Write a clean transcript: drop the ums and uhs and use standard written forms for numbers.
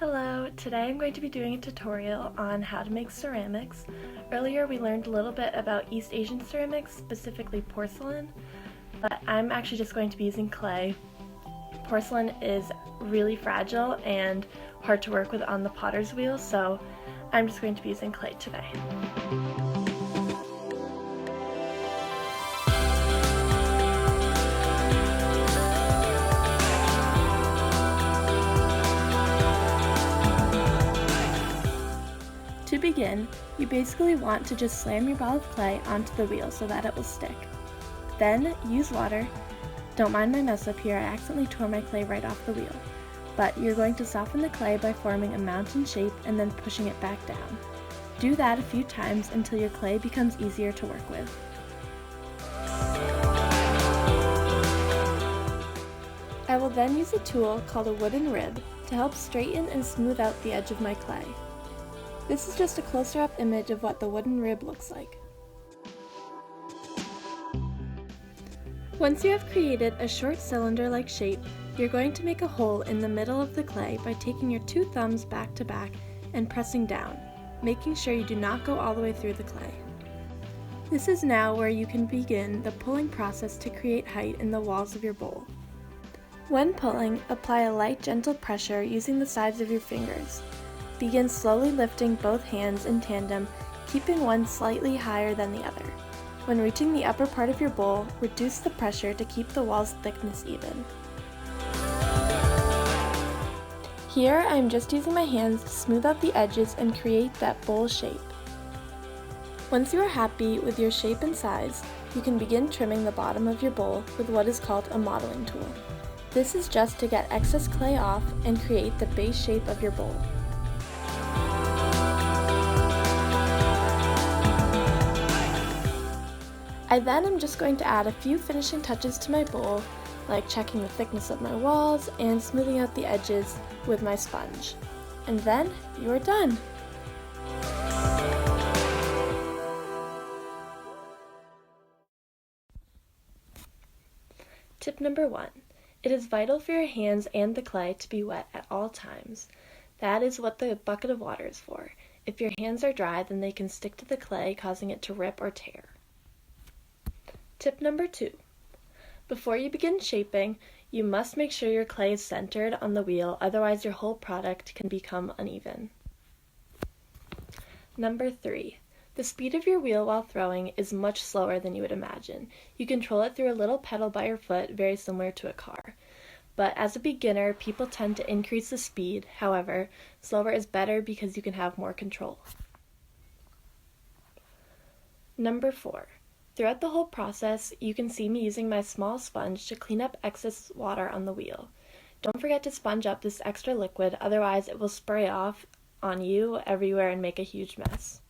Hello, today I'm going to be doing a tutorial on how to make ceramics. Earlier we learned a little bit about East Asian ceramics, specifically porcelain, but I'm actually just going to be using clay. Porcelain is really fragile and hard to work with on the potter's wheel, so I'm just going to be using clay today. To begin, you basically want to just slam your ball of clay onto the wheel so that it will stick. Then use water. Don't mind my mess up here, I accidentally tore my clay right off the wheel. But you're going to soften the clay by forming a mountain shape and then pushing it back down. Do that a few times until your clay becomes easier to work with. I will then use a tool called a wooden rib to help straighten and smooth out the edge of my clay. This is just a closer up image of what the wooden rib looks like. Once you have created a short cylinder-like shape, you're going to make a hole in the middle of the clay by taking your two thumbs back to back and pressing down, making sure you do not go all the way through the clay. This is now where you can begin the pulling process to create height in the walls of your bowl. When pulling, apply a light, gentle pressure using the sides of your fingers. Begin slowly lifting both hands in tandem, keeping one slightly higher than the other. When reaching the upper part of your bowl, reduce the pressure to keep the wall's thickness even. Here, I am just using my hands to smooth out the edges and create that bowl shape. Once you are happy with your shape and size, you can begin trimming the bottom of your bowl with what is called a modeling tool. This is just to get excess clay off and create the base shape of your bowl. I then am just going to add a few finishing touches to my bowl, like checking the thickness of my walls and smoothing out the edges with my sponge. And then you are done! Tip number 1. It is vital for your hands and the clay to be wet at all times. That is what the bucket of water is for. If your hands are dry, then they can stick to the clay, causing it to rip or tear. Tip number 2. Before you begin shaping, you must make sure your clay is centered on the wheel, otherwise your whole product can become uneven. Number 3. The speed of your wheel while throwing is much slower than you would imagine. You control it through a little pedal by your foot, very similar to a car. But as a beginner, people tend to increase the speed. However, slower is better because you can have more control. Number 4. Throughout the whole process, you can see me using my small sponge to clean up excess water on the wheel. Don't forget to sponge up this extra liquid, otherwise it will spray off on you everywhere and make a huge mess.